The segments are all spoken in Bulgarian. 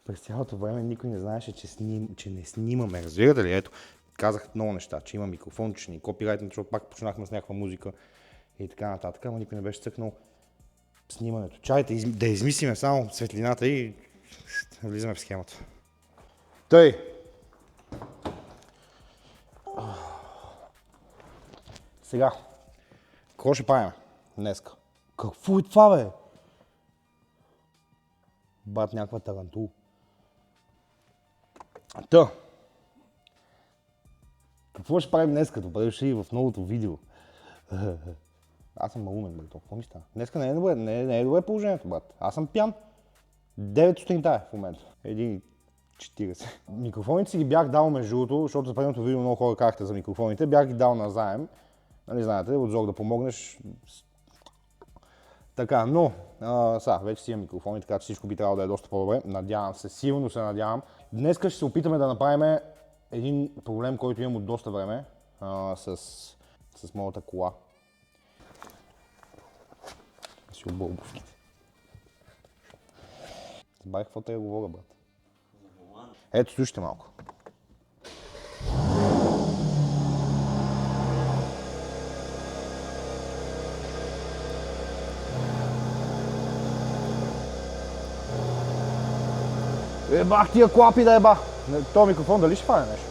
През цялото време никой не знаеше, че не снимаме. Разбирате ли? Ето, казах много неща, че има микрофон, че ни копирайтнат, защото пак почнахме с някаква музика и така нататък, ама никой не беше цъкнал снимането. Чайте да измислиме само светлината и влизаме в схемата. Тъй! Сега, какво ще правим днеска? Какво е това, бе? Бат, някаква тарантул. Та! Какво ще правим днес, като бъдеш и в новото видео? Аз съм малумен, брато. Какво ми става? Днеска не е добре положението, брат. Аз съм пян. 9 сутринта е в момента. 1:40. Микрофоните си ги бях дал между другото, защото за предното видео много хора казахте за микрофоните. Бях ги дал назаем. Нали знаете, от Зор да помогнеш. Така, но сега вече си имам микрофони, така че всичко би трябвало да е доста по-добре. Надявам се, силно се надявам. Днеска ще се опитаме да направим един проблем, който имам от доста време с моята кола. Си обул обувките. Забавих какво те говоря, брат. Ето, слушайте малко. Ебах тия клапи да еба! Това микрофон дали ще фане нещо?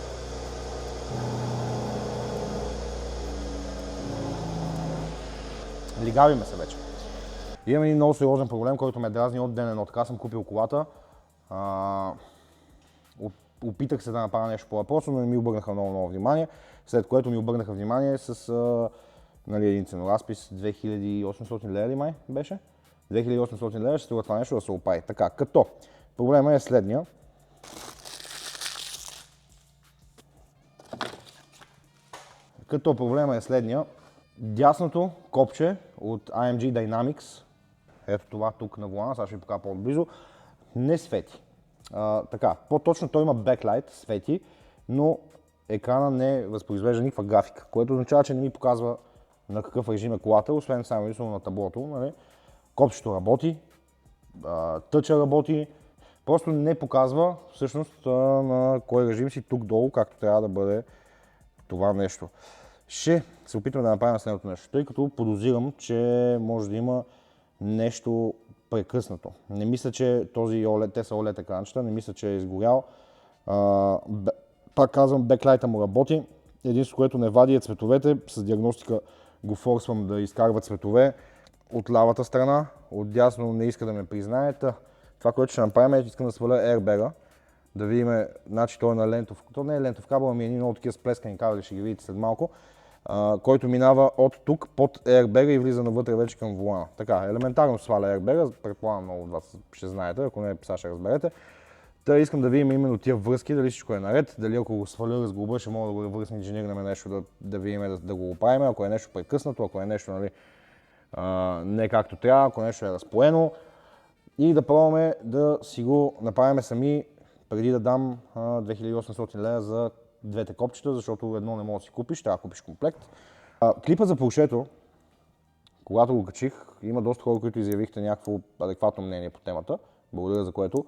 Лигавиме се вече. Имам един много сериозен проблем, който ме дразни от ден едно. Така съм купил колата. Опитах се да направя нещо по въпроса, но не ми обърнаха много внимание. След което ми обърнаха внимание с един ценоразпис 2800 лева ли май беше? 2800 лева ще струва това нещо да се опари. Така, като проблема е следния. Дясното копче от AMG Dynamics, ето това тук на волана, сега ще ви покажа по-отблизо, не свети. Така, по-точно той има беклайт, свети, но екрана не възпроизвежда никаква графика, което означава, че не ми показва на какъв режим е колата, освен само единствено на таблото. Нали? Копчето работи, тъча работи, просто не показва всъщност на кой режим си тук долу, както трябва да бъде това нещо. Ще се опитваме да направим следното нещо, тъй като подозирам, че може да има нещо прекъснато. Не мисля, че този OLED, те са OLED екранчета, не мисля, че е изгорял. Пак казвам, беклайта му работи. Единството, което не вади е цветовете. С диагностика го форсвам да изкарва цветове от лявата страна. От дясно не иска да ме признае. Това, което ще направим е, че искам да сваля airbag-а. Да видим, значи той е на лентов. То не е лентов кабел, ами едни много такива сплескани кабели, ще ги видите след малко. Който минава от тук под airbag и влиза навътре вече към волана. Така, елементарно сваля airbag, предполагам много от вас ще знаете, ако не сега ще разберете. Та искам да видим именно тия връзки, дали всичко е наред, дали ако го сваля, разглоба, ще мога да го ревърс инженираме нещо, да видим да го оправим, ако е нещо прекъснато, ако е нещо нали, не както трябва, ако нещо е разпоено. И да пробваме да си го направим сами, преди да дам 2800 лева за двете копчета, защото едно не мога да си купиш, трябва да купиш комплект. Клипът за Поршето, когато го качих, има доста хора, които изявихте някакво адекватно мнение по темата, благодаря за което.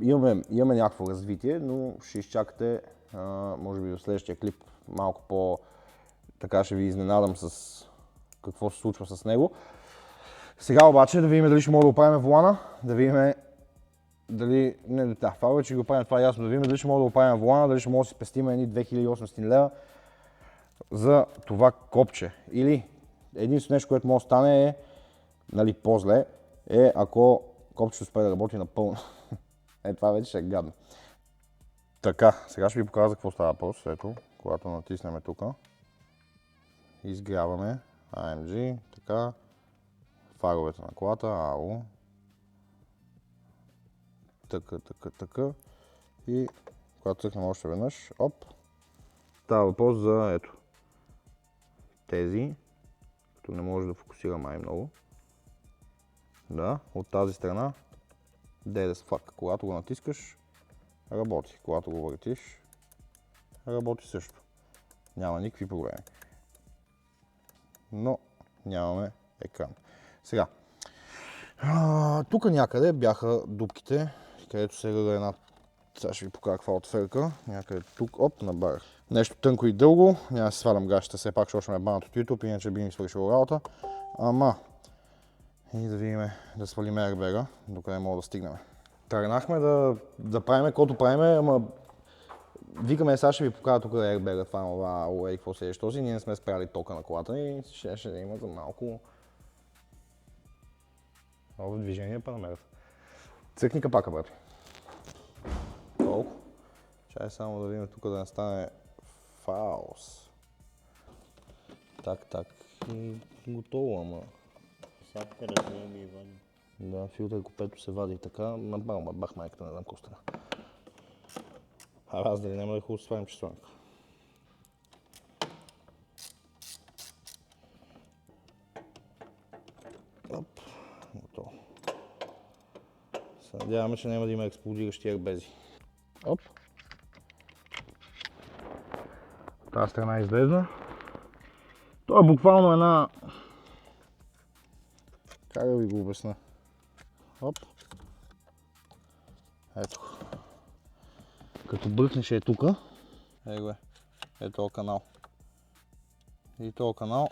Имаме някакво развитие, но ще изчакате, може би в следващия клип малко така ще ви изненадам с какво се случва с него. Сега обаче да видим дали ще мога да оправим волана, да видим дали, това вече го правим, това е ясно, да видим дали ще мога да оправим волана, дали ще мога да си спестим едни 2800 лева за това копче. Или единственото нещо, което може да стане е, нали, по-зле, е ако копчето успее да работи напълно. Това вече ще е гадно. Така, сега ще ви покажа за какво става въпрос. Ето, когато натиснем тук, изгряваме AMG, така, фаровете на колата, АУ, така. И когато цъкнем още веднъж, оп, става въпрос за ето тези, като не може да фокусира май много. Да, от тази страна, dead as fuck. Когато го натискаш, работи. Когато го въртиш, работи също. Няма никакви проблеми. Но нямаме екран. Сега, тук някъде бяха дупките, където се ръга една. Сега ще ви покажа каква отверка. Някъде тук, оп, набарах. Нещо тънко и дълго. Няма да си свалям гащите, все пак ще ме банат от YouTube, иначе би ми свършил работа. Ама. И да видим, да свалим airbag-а, докъде мога да стигнем. Тръгнахме да правим каквото правим, ама викаме, сега ще ви покажа тук airbag-а, това какво се еш този. Ние не сме спряли тока на колата и ще да има за малко ново движение параметър. Цъкни капака, брат. Колко? Чай само да видим тук да не стане фаус. Так и готово, ама. Сапка разгледа и вади. Да, филтър копето се вади така, набавам бах майката, не знам какво стана. Аз дали няма да хубаво свалим часовника. Оп, готово. Се надяваме, че няма да има експлодиращи ербези. Оп. Тази страна излезна. Това е буквално една... Как да ви го обясня? Оп. Ето. Като бръкнеш е тука. Его е този канал. И този канал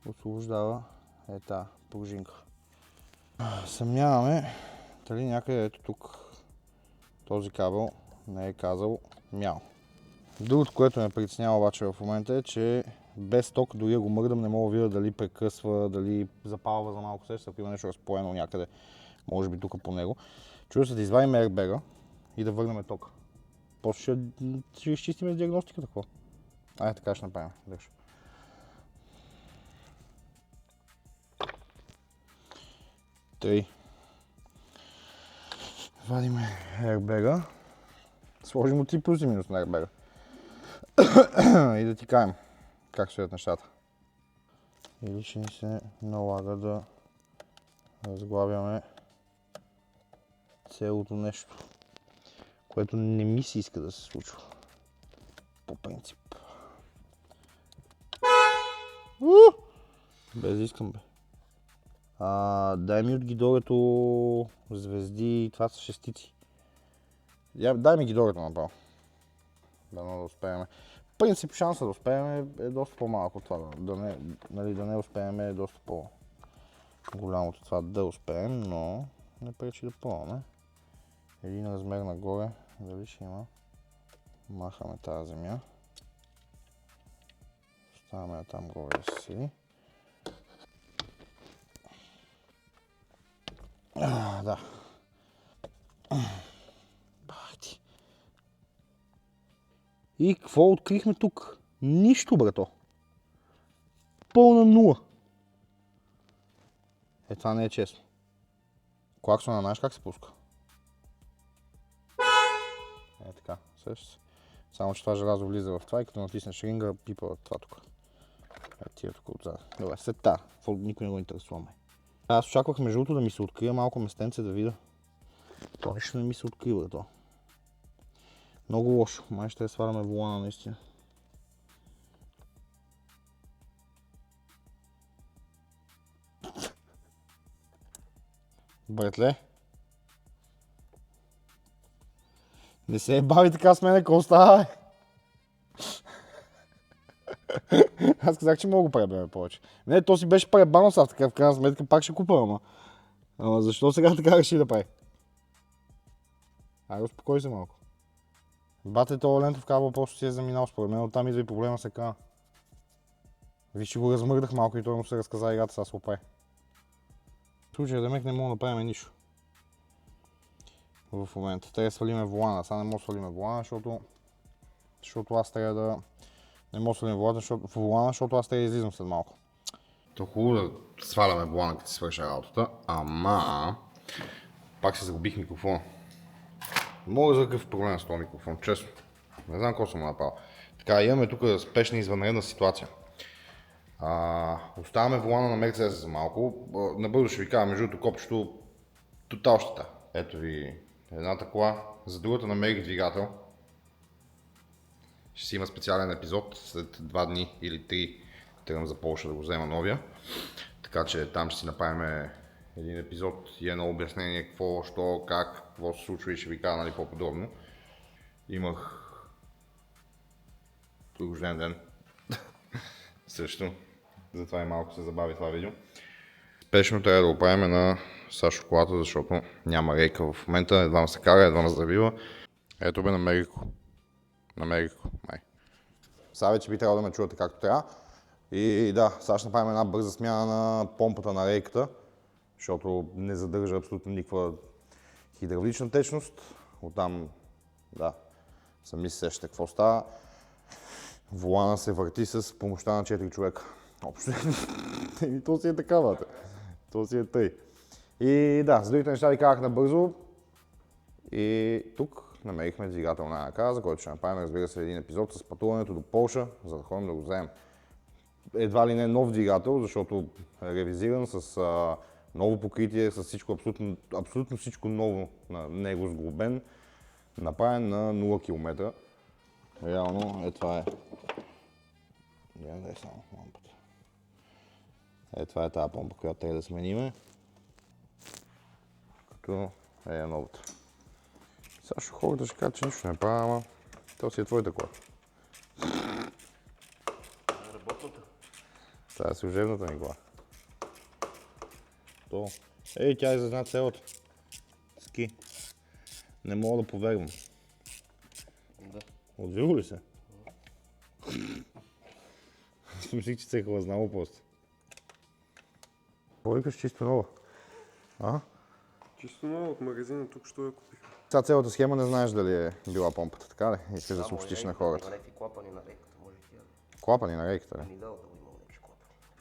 освобождава тази пружинка. Съмняваме дали някъде ето тук този кабел не е казал мяу. Другото, което ме притеснява обаче в момента е, че без ток, дори го мърдам, не мога да видя дали прекъсва, дали запалва за малко сеща, ако има нещо разпоено някъде, може би тук по него. Чудо се да извадим airbag-а и да върнем тока. После ще изчистим с диагностиката, какво? Айде, така ще направим. Държа. Три. Вадим airbag-а. Сложим от и плюс и минус на airbag-а. И да ти кажем как стоят нещата. Или ще ни се налага да разглавяме цялото нещо, което не ми се иска да се случва. По принцип. Без искам, бе. Дай ми от гидорето звезди, това са шестици. Дай ми гидорето направо. Да успеем. В принцип шанса да успеем е доста по-малко от това. Да не успеем е доста по-голямото това да успеем, но не пречи да пробваме. Един размер нагоре, дали ще има. Махаме тази земя. Оставяме я там горе да се сили. Да. Бахти. И какво открихме тук? Нищо, брато. Пълна нула. Това не е честно. Клаксона, знаеш как се пуска? Така, също. Само че това желязо влиза в това и като натиснеш ринга, пипа това тук. Тия тук отзад. Добре, след тази. Никой не го интересува. Аз очаквах между другото да ми се открия малко местенце да видя. То нищо не ми се открива то. Много лошо. Май ще сваляме волана наистина. Братле. Не се бави така с мене, какво става, бе? Аз казах, че мога го пребеме повече. Не, то си беше пребано сега, така в крайна сметка пак ще купа, ама защо сега така реши да прави? Айде, успокой се малко. Бате, този лентов кабел просто си е заминал според мен, оттам идва и проблема с екрана. Виж, че го размърдах малко и той му се разказа играта, сега се оправи. В случая демек не мога да правим нищо. В момента. Трябва да свалиме волана. Сега не мога да свалиме волана, защото аз трябва да... Не мога да свалим волана, защото аз трябва да излизам след малко. То хубаво да сваляме волана, като си свърша работата, ама... Пак се загубих микрофона. Мога за какъв проблем с този микрофон, честно. Не знам какво съм му направил. Така, имаме тук спешна извънредна ситуация. Оставяме волана на Мерцедес за малко. Набързо ще ви кажа, между другото копчето тотал щета. Ето ви едната кола, за другата намерих двигател. Ще си има специален епизод след 2 дни или 3. Тръгвам за Полша да го взема новия. Така че там ще си направим един епизод и едно обяснение какво, що, как, какво се случва и ще ви кажа, нали, по-подробно. Имах рожден ден. Също. Затова и малко се забави това видео. Спешно трябва да оправим на Сашо колата, защото няма рейка в момента. Едва се кара, едва се завива. Ето бе, намерих го. Май. Сега вече би трябвало да ме чувате както трябва. И да, сега ще направим една бърза смяна на помпата на рейката, защото не задържа абсолютно никаква хидравлична течност. Оттам, да, сами се сещате какво става. Волана се върти с помощта на 4 човека. Общо. И то си е така, бате. То си е тъй. И да, за другите неща ви казах набързо. И тук намерихме двигател на ръка, за който ще направим, разбира се, един епизод с пътуването до Полша, за да ходим да го вземем. Едва ли не нов двигател, защото е ревизиран с ново покритие, с всичко, абсолютно всичко ново на него сглобен, направен на 0 км. Реално, това е. Няма да е само помпата. Това е тази помпа, която трябва да смениме. Като е новата. Сега ще хората ще кажат, че нищо не правя, ама то си е твоята кола. Работната. Това е служебната ни кола. То. Ей, тя е за една цялата. Ски. Не мога да повярвам. Да. Отвило ли се? Мислих, че се е хлазнало просто. Повикаш чисто нова. А? Чисто нова от магазина, тук що я купих. Сега цялата схема не знаеш дали е била помпата, така ли? Искаш да съобщиш на хората. Има някакви клапани на рейката, може ти да Клапани на рейката, ли? ни дал да го има някакви клапани.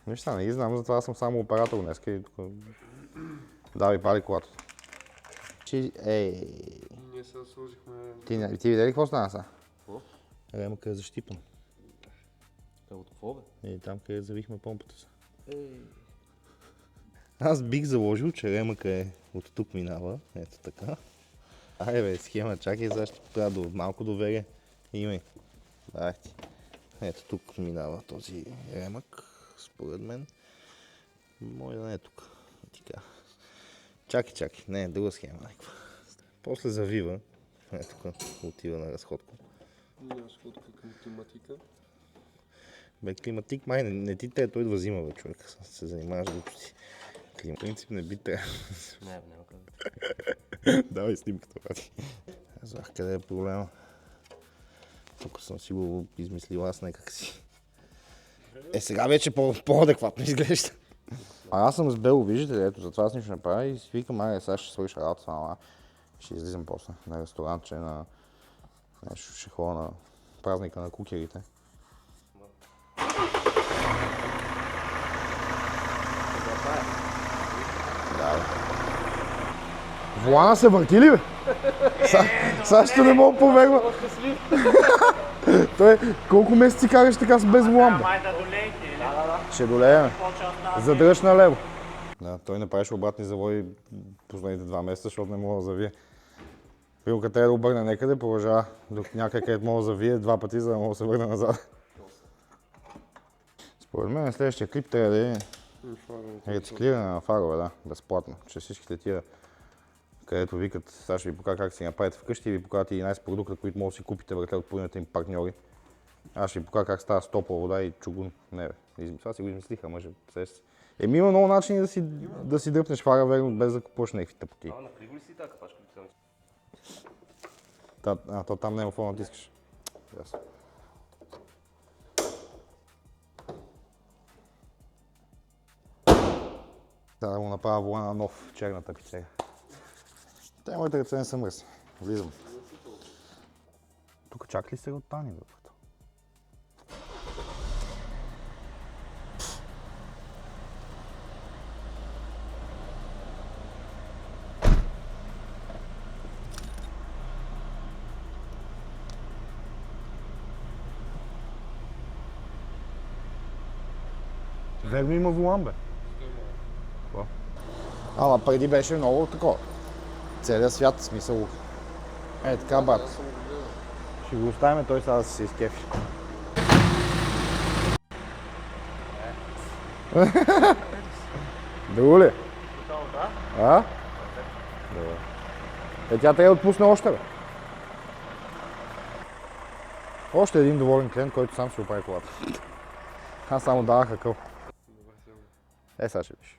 Неща, не ги знам, затова съм само оператор днеска и тук... Да, ви пали колата. Ей... Ние сега сложихме... Ти видя ли какво стана сега? Какво? Ремъка е защипан. От какво бе? И там къде завихме помпата си. Ей, Аз бих заложил, че ремъка е от тук минава. Ето така. Айде бе, схема, чакай, сега ще трябва да малко доверие. Имай. Дах ти. Ето тук минава този ремък, според мен. Може да не е тук. Така. Чакай. Не, друга схема. Някаква. После завива. Ето тук отива на разходко. Няма сходка към климатика. Бе, климатик май не ти те, той идва зима, бе, човек. Се занимаваш глупости. В принцип не би те. няма как. Давай снимката, брати. Знах къде е проблема. Тук съм си го измислил аз някак си. Сега вече по-адекватно изглежда. Аз съм с Бело, виждате ли, ето затова аз нищо не правя и си викам, айде сега ще свърша работа, ама ще излизам после на ресторантче, на нещо, ще ходя на празника на кукерите. Да. Волана се върти ли, бе? Сега ще не мога повярва. Той колко месеци караш така с без волан, бе? Май да долейте, или? Ще долеем. По-част Задръж на лево. Да, той не правеше обратни завои последните 2 месеца, защото не мога да завие. Пилка трябва да обърне някъде, продължава до някъде, където мога да завие 2 пъти, за да мога да се върне назад. Според мен следващия клип трябва да е рециклиране на фарове, да, безплатно. Че всичките тия, където викат, сега ще ви покажа как си направите вкъщи и ви покажат 11 продукта, които може да си купите върху от пълните им партньори. Аз ще ви покажа как става с топла вода и чугун. Не бе, това си го измислиха, мъже. Има много начини да си дръпнеш фара верно, без да купуваш някакви тъпоти. Накриво ли си така капачка? То там няма какво натискаш. Ясно. Трябва да го направя волана нов, черната пицега. Те моите ръце не са мръсни. Влизам. Тук чак ли се от Тани, бе? Верно има волан, бе. Ама преди беше много такова. Целият свят, смисъл. Е, така, брат. Ще го оставим, той сега да се изкефи. Друго ли? А? Добре. Тя трябва да отпусне още, бе. Още един доволен клиент, който сам ще оправи колата. Аз само давах акъл. Добре, сега. Сега ще виж.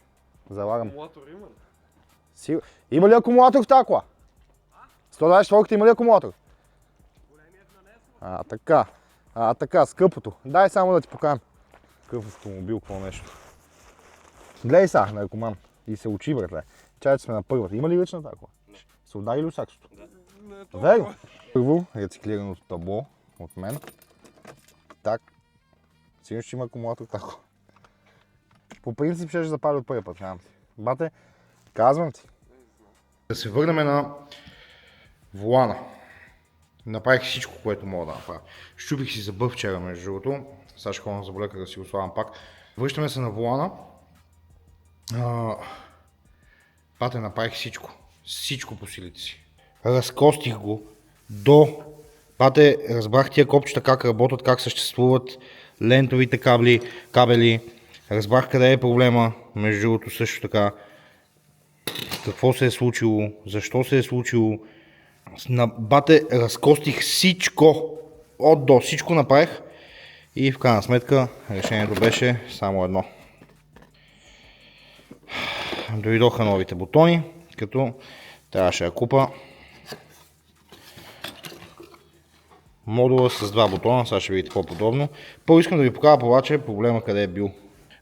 Залагам. Акумулатор има ли? Има ли акумулатор в тази кола? 124 има ли акумулатор? Така, скъпото. Дай само да ти покажем. Какъв автомобил, какво нещо. Гледай са, наркоман. И се учи, братле. Чай, сме на първата. Има ли ръчна тази кола? Се удари ли саксото? Не е Верно. Първо, рециклираното табло от мен. Так. Сигурно ще има акумулатор тако. По принцип ще запали от първи път, нямам си. Бате, казвам ти. Да се върнем на волана. Направих всичко, което мога да направя. Щупих си зъба вчера, между другото. Сега ще ходя на заболекар да си го слагам пак. Връщаме се на волана. Бате, направих всичко. Всичко по силите си. Разкостих го до... Бате, разбрах тия копчета как работят, как съществуват лентовите кабели. Разбрах къде е проблема, между другото също така. Какво се е случило, защо се е случило. Бате, разкостих всичко. От до всичко направих. И в крайна сметка решението беше само едно. Дойдоха новите бутони, като трябваше да купа модула с два бутона, сега ще видите по-подробно. Първо искам да ви покажа обаче проблема къде е бил.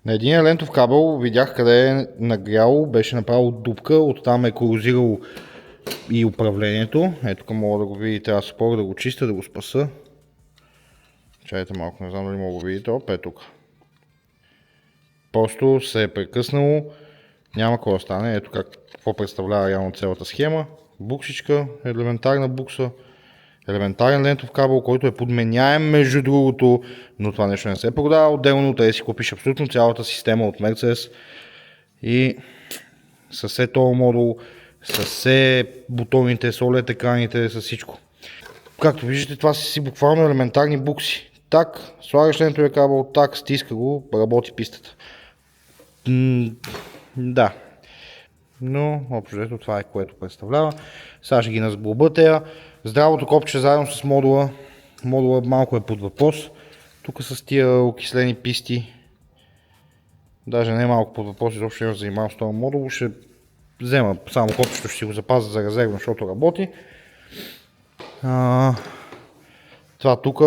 На един лентов кабел видях къде е нагряло, беше направил дупка, оттам е корозирало и управлението. Ето тук мога да го видите, аз споря да го чистя, да го спаса. Чайте малко, не знам дали мога да го видите, е тук. Просто се е прекъснало, няма какво да стане, ето какво представлява реално цялата схема. Буксичка, елементарна букса. Елементарен лентов кабел, който е подменяем между другото, но това нещо не се продава отделно, тъй си купиш абсолютно цялата система от Mercedes и с все този модул, с все бутоните, с OLED екраните, с всичко. Както виждате, това са си буквално елементарни букси. Так, слагаш лентовия кабел, так, стиска го, работи пистата. Да. Но общо това е което представлява. Сега ще ги назглоба тея. Здравото копче заедно с модула. Модула малко е под въпрос. Тук с тия окислени писти. Даже не е малко под въпрос, изобщо ще занимавам с този модул. Ще взема само копчето, ще си го запазя за резервно, защото работи. Това тук.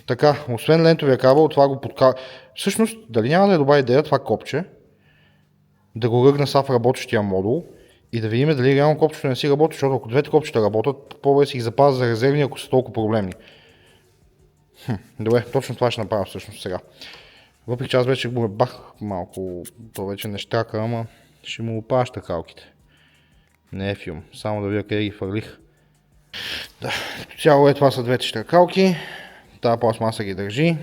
Така, освен лентовия кабел, това го подкара. Всъщност, дали няма да е добра идея това копче да го ръгна са в работещия модул и да видим дали реално копчето не си работи, защото ако двете копчета работят, по-добре си ги запазя за резервни, ако са толкова проблемни. Добре, точно това ще направя всъщност сега. Въпреки че аз вече го бах малко, то вече не щрака, ама ще му опаща калките. Не е филм, само да видя къде ги фърлих. Да, цяло това са двете щракалки, тази пластмаса ги държи.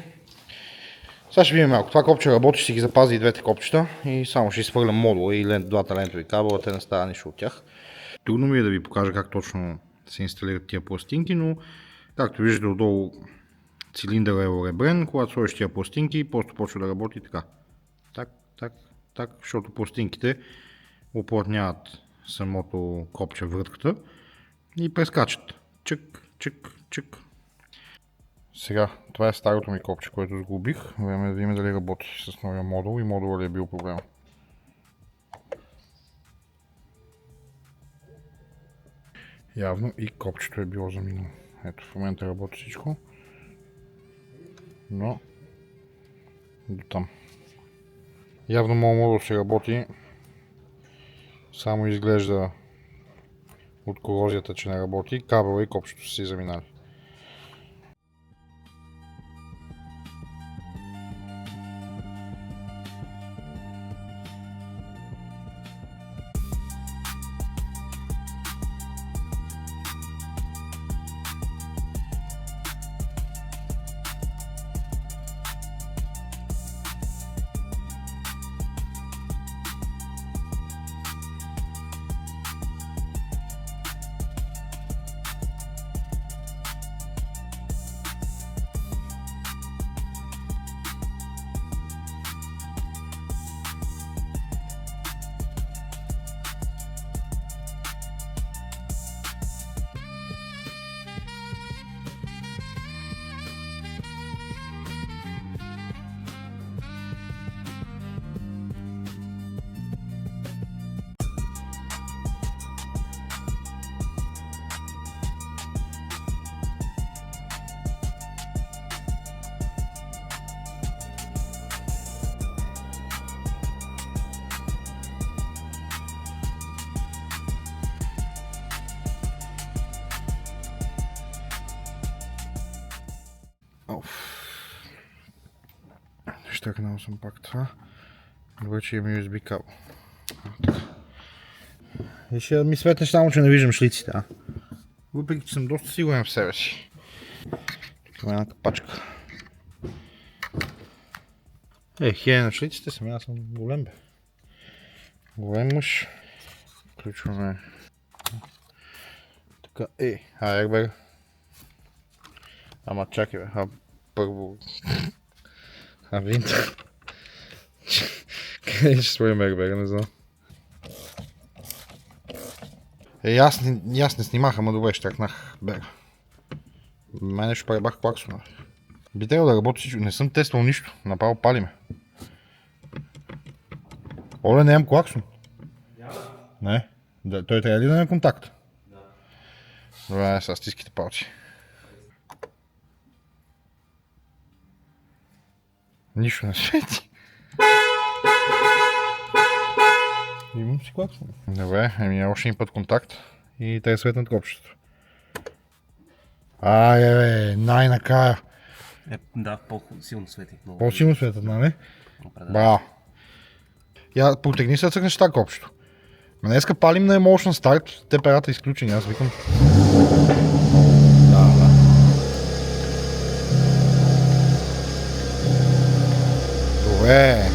Сега ще видим малко. Това копче работи, ще си ги запази и двете копчета и само ще изхвърлям модула и двата лентови кабела, те не става нищо от тях. Трудно ми е да ви покажа как точно се инсталират тия пластинки, но както виждате отдолу цилиндър е оребрен, когато сложиш тия пластинки, просто почва да работи така. Так, защото пластинките уплътняват самото копче вратката и прескачат. Чък. Сега, това е старото ми копче, което сглобих. Време да видим дали работи с новия модул и модула ли е бил проблема. Явно и копчето е било заминало. Ето, в момента работи всичко. Но до там. Явно моят модул ще работи. Само изглежда от корозията, че не работи. Кабела и копчето са си заминали. Щекнал съм пак това. Добре, че имам USB кабел. И ще ми светне само, че не виждам шлиците. Въпреки, че съм доста сигурен в себе си. Тук има една капачка. Хей на шлиците съм, аз съм голем бе. Голем мъж. Включваме. Така, airbag. Ама чакай бе, първо... винта. Къде ще сложим airbag, не знам. Аз не снимах, ама добре, щакнах бега. Май нещо пребах клаксона. Би трябвало да работи всичко, не съм тествал нищо, направо палиме. Оле, не имам клаксон. Не? Той трябва ли да има контакт? Да. Добре, сега стиските палци. Нищо не свети. Имам си клаксон. Добре, още един път контакт и те светнат копчето. Най-накрая. Да, по-силно свети. По-силно светят, нали? Браво. Я протегни се цъкнеш така копчето. Днеска палим на Emotion Start, те перата изключени, аз викам. Да. Добре.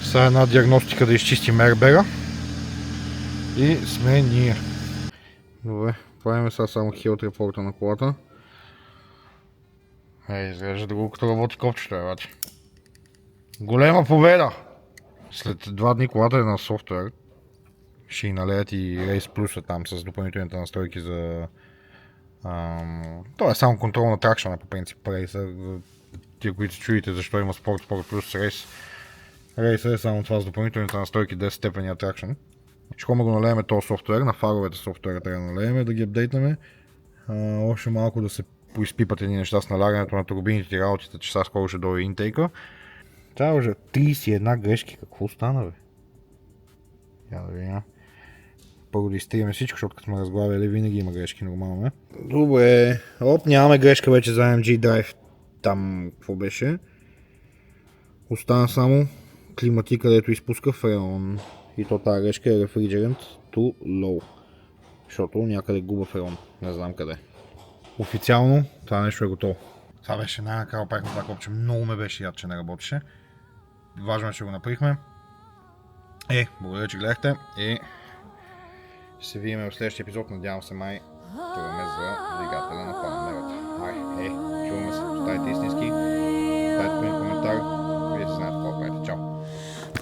Сега една диагностика да изчистим airbag-а. И сме ние. Добре, правим сега само health report на колата. Изглежда друго като работи копчето, вече. Голема победа! След 2 дни колата е на софтуер. Ще й налеят и Race Plus там с допълнителните настройки за... Това е само контрол на тракшена по принцип. Race, тия, които се чуете защо има Sport Plus Race. Race е само това с допълнителните настройки 10 степени атракшен. Ще го налееме този софтуер, на фаровете софтуера трябва да налееме, да ги апдейтнаме. Още малко да се поизпипат едни неща с налягането на турбините и работите, че сега скоро ще дойде интейка. Това е уже 31 грешки, какво стана бе? Я да видя. Първо да изтриеме всичко, защото като сме разглавяли винаги има грешки, нормално е. Добре, нямаме грешка вече за AMG Drive. Там какво беше? Остана само климати, където изпуска фреон. И то тази грешка е Refrigerant to Low. Защото някъде губа фреон. Не знам къде. Официално това нещо е готово. Това беше най-накрая опахме това копче. Много ме беше яд, че не работеше. Важно е, че го направихме. Благодаря, че гледахте. И ще се видим в следващия епизод. Надявам се май тръгваме за двигателя на Панамерата. Чуваме се. Оставайте истински. Оставайте един коментар. Вие се знаете какво правите. Чао!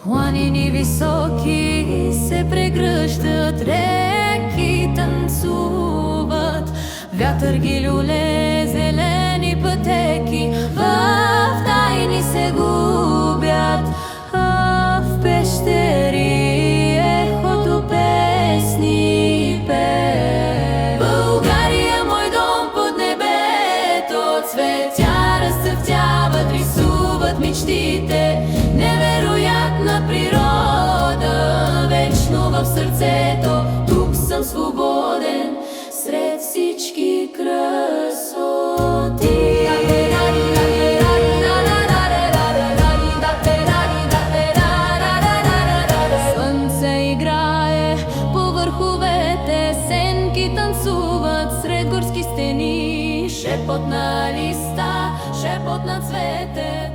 Планини високи се прегръщат, реки танцуват, вятър ги люле, зелени пътеки в тайни се губят, в пещери ехото песни пее. България, мой дом под небето, цветя разцъфтяват, рисуват мечтите. Невероятна природа, вечно в сърцето, тук съм свободен сред всички красоти. Слънце играе по върховете, сенки танцуват сред горски стени, шепот на листа, шепот на цвете.